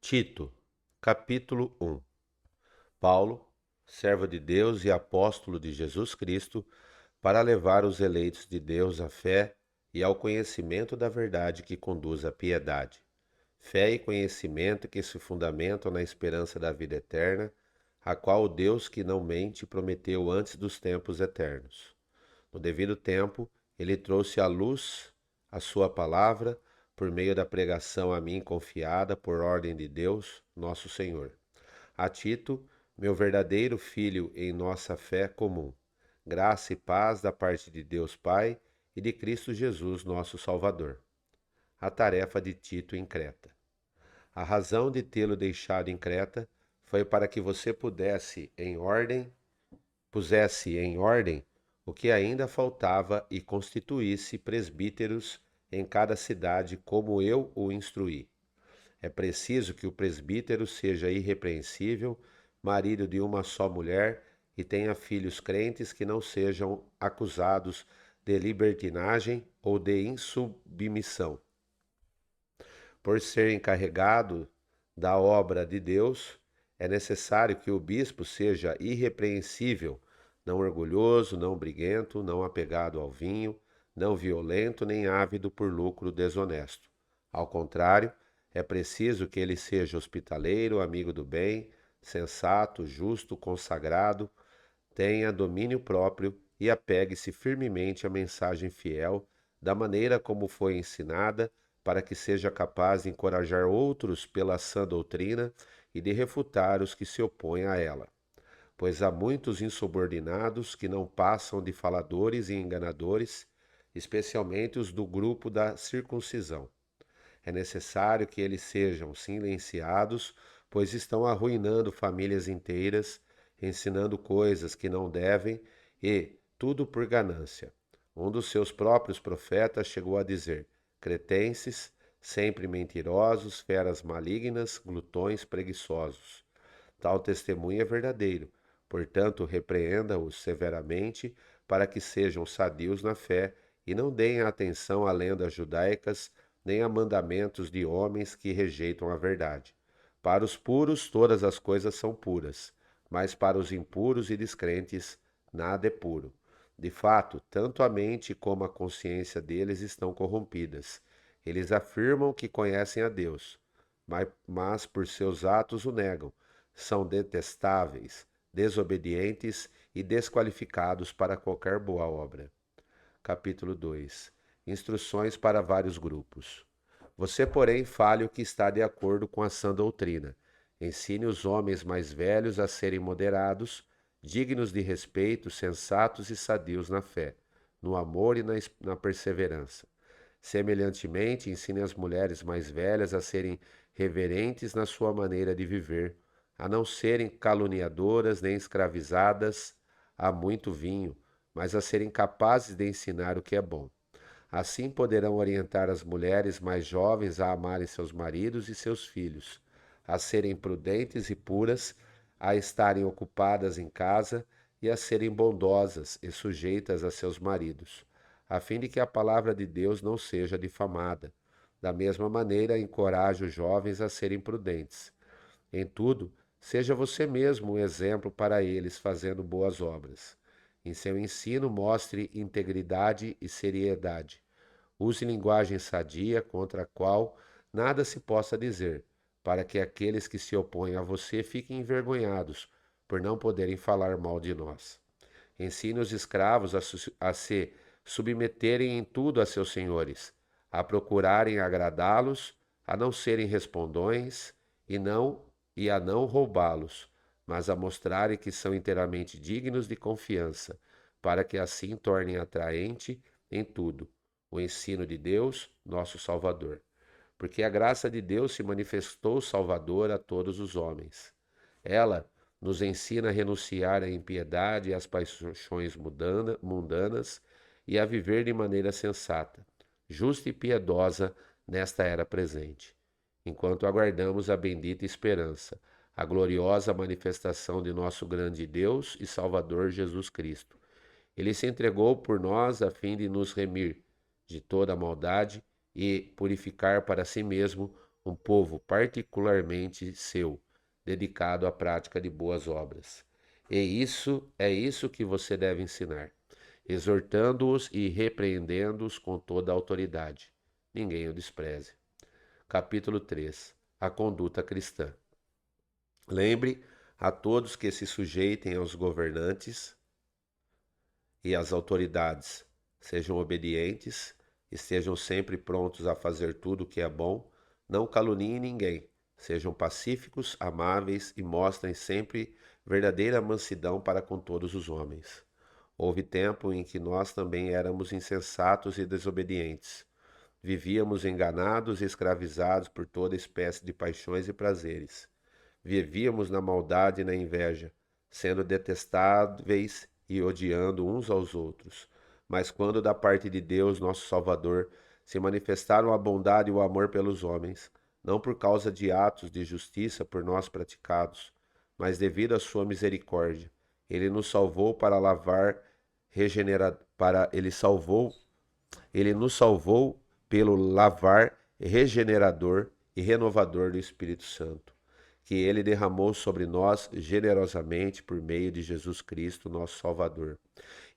Tito, capítulo 1. Paulo, servo de Deus e apóstolo de Jesus Cristo, para levar os eleitos de Deus à fé e ao conhecimento da verdade que conduz à piedade. Fé e conhecimento que se fundamentam na esperança da vida eterna, a qual o Deus que não mente prometeu antes dos tempos eternos. No devido tempo, ele trouxe à luz a sua palavra por meio da pregação a mim confiada por ordem de Deus, nosso Senhor. A Tito, meu verdadeiro filho em nossa fé comum. Graça e paz da parte de Deus Pai e de Cristo Jesus, nosso Salvador. A tarefa de Tito em Creta. A razão de tê-lo deixado em Creta foi para que você pusesse em ordem o que ainda faltava e constituísse presbíteros em cada cidade, como eu o instruí. É preciso que o presbítero seja irrepreensível, marido de uma só mulher e tenha filhos crentes que não sejam acusados de libertinagem ou de insubmissão. Por ser encarregado da obra de Deus, é necessário que o bispo seja irrepreensível, não orgulhoso, não briguento, não apegado ao vinho, não violento, nem ávido por lucro desonesto. Ao contrário, é preciso que ele seja hospitaleiro, amigo do bem, sensato, justo, consagrado, tenha domínio próprio e apegue-se firmemente à mensagem fiel, da maneira como foi ensinada, para que seja capaz de encorajar outros pela sã doutrina e de refutar os que se opõem a ela. Pois há muitos insubordinados que não passam de faladores e enganadores, especialmente os do grupo da circuncisão. É necessário que eles sejam silenciados, pois estão arruinando famílias inteiras, ensinando coisas que não devem e tudo por ganância. Um dos seus próprios profetas chegou a dizer: cretenses, sempre mentirosos, feras malignas, glutões preguiçosos. Tal testemunho é verdadeiro. Portanto, repreenda-os severamente, para que sejam sadios na fé e não deem atenção a lendas judaicas nem a mandamentos de homens que rejeitam a verdade. Para os puros, todas as coisas são puras, mas para os impuros e descrentes, nada é puro. De fato, tanto a mente como a consciência deles estão corrompidas. Eles afirmam que conhecem a Deus, mas por seus atos o negam. São detestáveis, desobedientes e desqualificados para qualquer boa obra. Capítulo 2. Instruções para vários grupos. Você, porém, fale o que está de acordo com a sã doutrina. Ensine os homens mais velhos a serem moderados, dignos de respeito, sensatos e sadios na fé, no amor e na perseverança. Semelhantemente, ensine as mulheres mais velhas a serem reverentes na sua maneira de viver, a não serem caluniadoras nem escravizadas a muito vinho, mas a serem capazes de ensinar o que é bom. Assim poderão orientar as mulheres mais jovens a amarem seus maridos e seus filhos, a serem prudentes e puras, a estarem ocupadas em casa e a serem bondosas e sujeitas a seus maridos, a fim de que a palavra de Deus não seja difamada. Da mesma maneira, encoraje os jovens a serem prudentes. Em tudo, seja você mesmo um exemplo para eles, fazendo boas obras. Em seu ensino, mostre integridade e seriedade. Use linguagem sadia, contra a qual nada se possa dizer, para que aqueles que se opõem a você fiquem envergonhados por não poderem falar mal de nós. Ensine os escravos a se submeterem em tudo a seus senhores, a procurarem agradá-los, a não serem respondões e a não roubá-los, mas a mostrarem que são inteiramente dignos de confiança, para que assim tornem atraente em tudo o ensino de Deus, nosso Salvador. Porque a graça de Deus se manifestou salvadora a todos os homens. Ela nos ensina a renunciar à impiedade e às paixões mundanas e a viver de maneira sensata, justa e piedosa nesta era presente, enquanto aguardamos a bendita esperança, a gloriosa manifestação de nosso grande Deus e Salvador Jesus Cristo. Ele se entregou por nós a fim de nos remir de toda a maldade e purificar para si mesmo um povo particularmente seu, dedicado à prática de boas obras. E isso é isso que você deve ensinar, exortando-os e repreendendo-os com toda a autoridade. Ninguém o despreze. Capítulo 3. A conduta cristã. Lembre a todos que se sujeitem aos governantes e às autoridades, sejam obedientes, estejam sempre prontos a fazer tudo o que é bom, não caluniem ninguém, sejam pacíficos, amáveis e mostrem sempre verdadeira mansidão para com todos os homens. Houve tempo em que nós também éramos insensatos e desobedientes. Vivíamos enganados e escravizados por toda espécie de paixões e prazeres. Vivíamos na maldade e na inveja, sendo detestáveis e odiando uns aos outros. Mas quando da parte de Deus, nosso Salvador, se manifestaram a bondade e o amor pelos homens, não por causa de atos de justiça por nós praticados, mas devido à sua misericórdia, ele nos salvou para lavar regenera para ele nos salvou pelo lavar regenerador e renovador do Espírito Santo, que ele derramou sobre nós generosamente por meio de Jesus Cristo, nosso Salvador.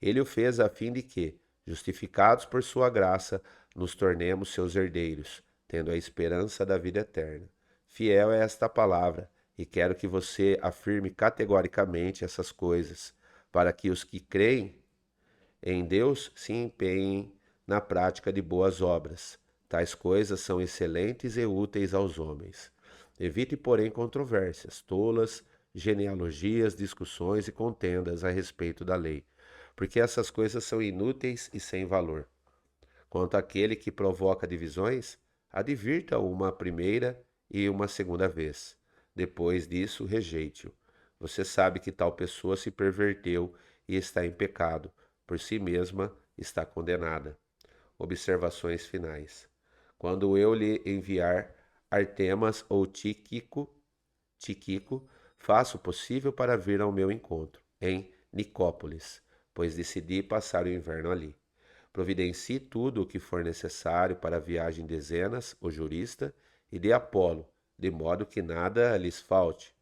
Ele o fez a fim de que, justificados por sua graça, nos tornemos seus herdeiros, tendo a esperança da vida eterna. Fiel é esta palavra, e quero que você afirme categoricamente essas coisas, para que os que creem em Deus se empenhem na prática de boas obras. Tais coisas são excelentes e úteis aos homens. Evite, porém, controvérsias, tolas, genealogias, discussões e contendas a respeito da lei, porque essas coisas são inúteis e sem valor. Quanto àquele que provoca divisões, advirta-o uma primeira e uma segunda vez. Depois disso, rejeite-o. Você sabe que tal pessoa se perverteu e está em pecado, por si mesma está condenada. Observações finais. Quando eu lhe enviar Artemas ou Tíquico, faço o possível para vir ao meu encontro, em Nicópolis, pois decidi passar o inverno ali. Providencie tudo o que for necessário para a viagem de Zenas, o jurista, e de Apolo, de modo que nada lhes falte.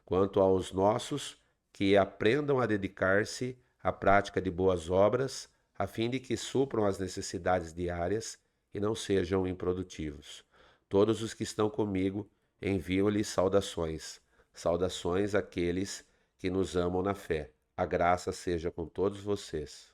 Quanto aos nossos, que aprendam a dedicar-se à prática de boas obras, a fim de que supram as necessidades diárias e não sejam improdutivos. Todos os que estão comigo enviam-lhes saudações. Saudações àqueles que nos amam na fé. A graça seja com todos vocês.